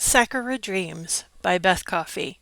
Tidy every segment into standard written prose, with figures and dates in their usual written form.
Sakura Dreams by Beth Coffey.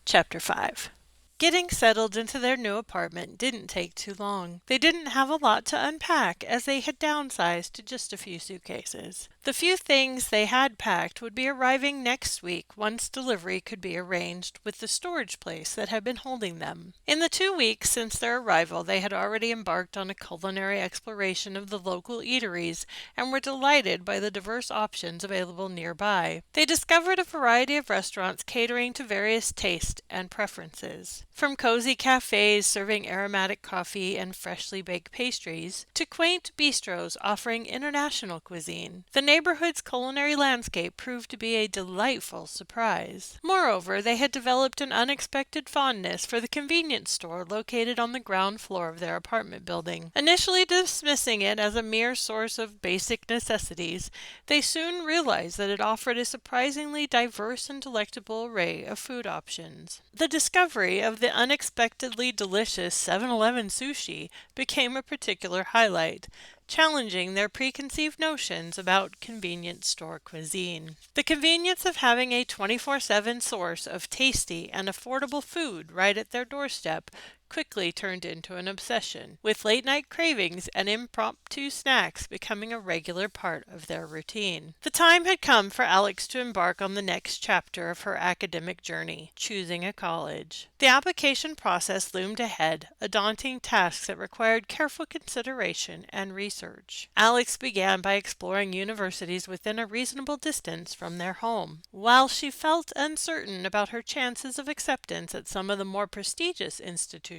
Chapter 5. Getting settled into their new apartment didn't take too long. They didn't have a lot to unpack as they had downsized to just a few suitcases. The few things they had packed would be arriving next week once delivery could be arranged with the storage place that had been holding them. In the 2 weeks since their arrival, they had already embarked on a culinary exploration of the local eateries and were delighted by the diverse options available nearby. They discovered a variety of restaurants catering to various tastes and preferences. From cozy cafes serving aromatic coffee and freshly baked pastries, to quaint bistros offering international cuisine, the neighborhood's culinary landscape proved to be a delightful surprise. Moreover, they had developed an unexpected fondness for the convenience store located on the ground floor of their apartment building. Initially dismissing it as a mere source of basic necessities, they soon realized that it offered a surprisingly diverse and delectable array of food options. The discovery of the unexpectedly delicious 7-Eleven sushi became a particular highlight, challenging their preconceived notions about convenience store cuisine. The convenience of having a 24/7 source of tasty and affordable food right at their doorstep quickly turned into an obsession, with late-night cravings and impromptu snacks becoming a regular part of their routine. The time had come for Alix to embark on the next chapter of her academic journey, choosing a college. The application process loomed ahead, a daunting task that required careful consideration and research. Alix began by exploring universities within a reasonable distance from their home. While she felt uncertain about her chances of acceptance at some of the more prestigious institutions,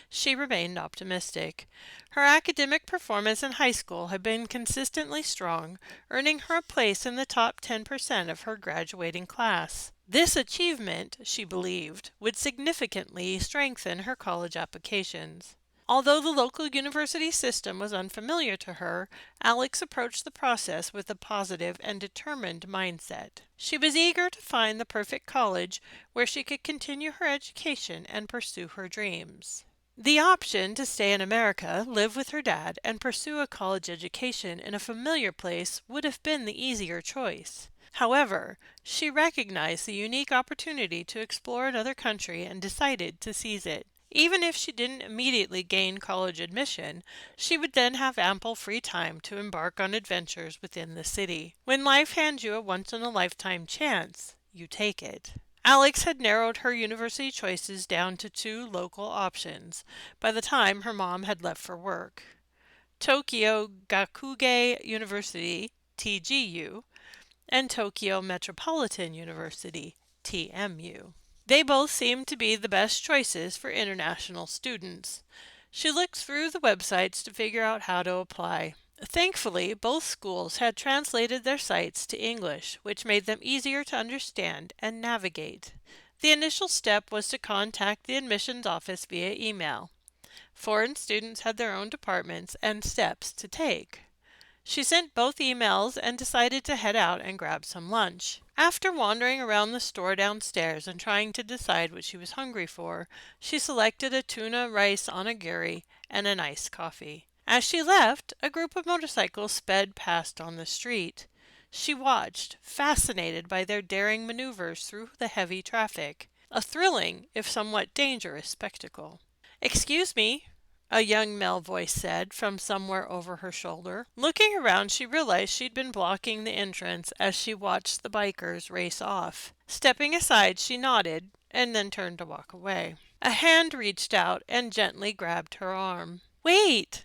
she remained optimistic. Her academic performance in high school had been consistently strong, earning her a place in the top 10% of her graduating class. This achievement, she believed, would significantly strengthen her college applications. Although the local university system was unfamiliar to her, Alix approached the process with a positive and determined mindset. She was eager to find the perfect college where she could continue her education and pursue her dreams. The option to stay in America, live with her dad, and pursue a college education in a familiar place would have been the easier choice. However, she recognized the unique opportunity to explore another country and decided to seize it. Even if she didn't immediately gain college admission, she would then have ample free time to embark on adventures within the city. When life hands you a once-in-a-lifetime chance, you take it. Alix had narrowed her university choices down to 2 local options by the time her mom had left for work: Tokyo Gakuge University, TGU, and Tokyo Metropolitan University, TMU. They both seemed to be the best choices for international students. She looked through the websites to figure out how to apply. Thankfully, both schools had translated their sites to English, which made them easier to understand and navigate. The initial step was to contact the admissions office via email. Foreign students had their own departments and steps to take. She sent both emails and decided to head out and grab some lunch. After wandering around the store downstairs and trying to decide what she was hungry for, she selected a tuna rice onigiri and an iced coffee. As she left, a group of motorcycles sped past on the street. She watched, fascinated by their daring maneuvers through the heavy traffic, a thrilling, if somewhat dangerous, spectacle. "Excuse me," a young male voice said from somewhere over her shoulder. Looking around, she realized she'd been blocking the entrance as she watched the bikers race off. Stepping aside, she nodded and then turned to walk away. A hand reached out and gently grabbed her arm. "Wait!"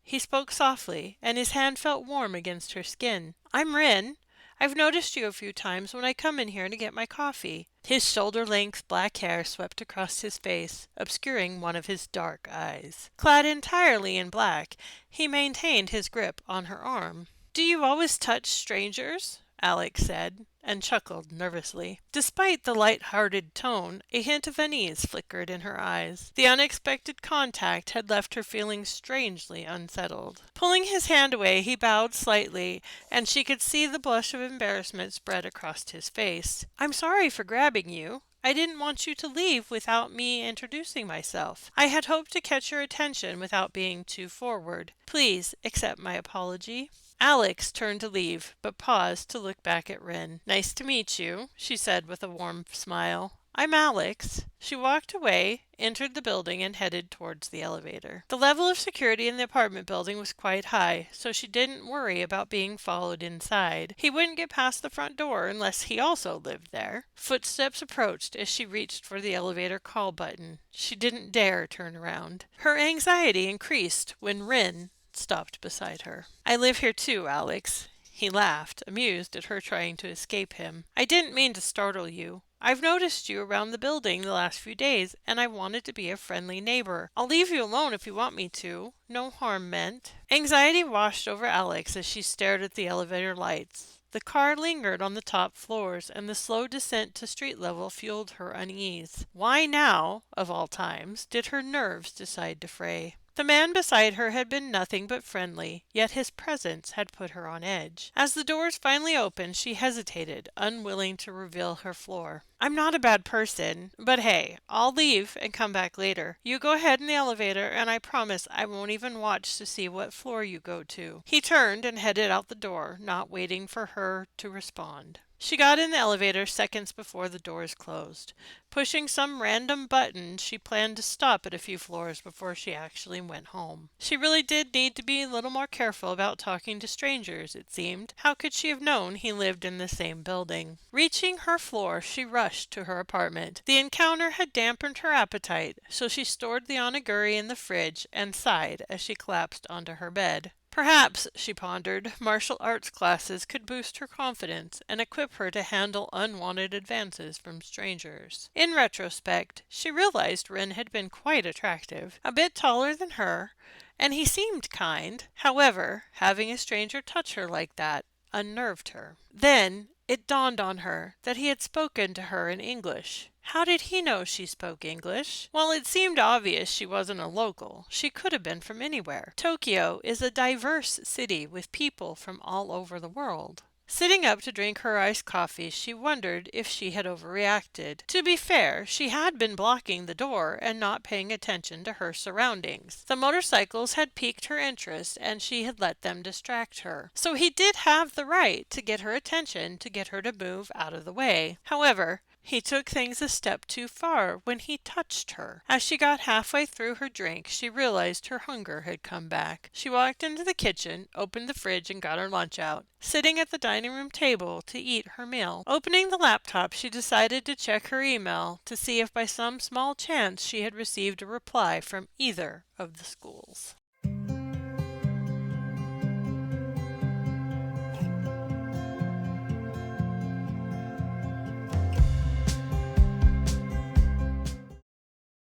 He spoke softly, and his hand felt warm against her skin. "I'm Rin. I've noticed you a few times when I come in here to get my coffee." His shoulder-length black hair swept across his face, obscuring one of his dark eyes. Clad entirely in black, he maintained his grip on her arm. "Do you always touch strangers?" Alix said, and chuckled nervously. Despite the light-hearted tone, a hint of unease flickered in her eyes. The unexpected contact had left her feeling strangely unsettled. Pulling his hand away, he bowed slightly, and she could see the blush of embarrassment spread across his face. "I'm sorry for grabbing you. I didn't want you to leave without me introducing myself. I had hoped to catch your attention without being too forward. Please accept my apology." Alix turned to leave, but paused to look back at Rin. "Nice to meet you," she said with a warm smile. "I'm Alix." She walked away, entered the building, and headed towards the elevator. The level of security in the apartment building was quite high, so she didn't worry about being followed inside. He wouldn't get past the front door unless he also lived there. Footsteps approached as she reached for the elevator call button. She didn't dare turn around. Her anxiety increased when Rin stopped beside her. "I live here too, Alix." He laughed, amused at her trying to escape him. "I didn't mean to startle you. I've noticed you around the building the last few days, and I wanted to be a friendly neighbor. I'll leave you alone if you want me to. No harm meant." Anxiety washed over Alix as she stared at the elevator lights. The car lingered on the top floors, and the slow descent to street level fueled her unease. Why now, of all times, did her nerves decide to fray? The man beside her had been nothing but friendly, yet his presence had put her on edge. As the doors finally opened, she hesitated, unwilling to reveal her floor. "I'm not a bad person, but hey, I'll leave and come back later. You go ahead in the elevator, and I promise I won't even watch to see what floor you go to." He turned and headed out the door, not waiting for her to respond. She got in the elevator seconds before the doors closed. Pushing some random button, she planned to stop at a few floors before she actually went home. She really did need to be a little more careful about talking to strangers, it seemed. How could she have known he lived in the same building? Reaching her floor, she rushed to her apartment. The encounter had dampened her appetite, so she stored the onigiri in the fridge and sighed as she collapsed onto her bed. Perhaps, she pondered, martial arts classes could boost her confidence and equip her to handle unwanted advances from strangers. In retrospect, she realized Rin had been quite attractive, a bit taller than her, and he seemed kind. However, having a stranger touch her like that unnerved her. Then it dawned on her that he had spoken to her in English. How did he know she spoke English? While it seemed obvious she wasn't a local, she could have been from anywhere. Tokyo is a diverse city with people from all over the world. Sitting up to drink her iced coffee, she wondered if she had overreacted. To be fair, she had been blocking the door and not paying attention to her surroundings. The motorcycles had piqued her interest and she had let them distract her. So he did have the right to get her attention, to get her to move out of the way. However, he took things a step too far when he touched her. As she got halfway through her drink, she realized her hunger had come back. She walked into the kitchen, opened the fridge, and got her lunch out, sitting at the dining room table to eat her meal. Opening the laptop, she decided to check her email to see if by some small chance she had received a reply from either of the schools.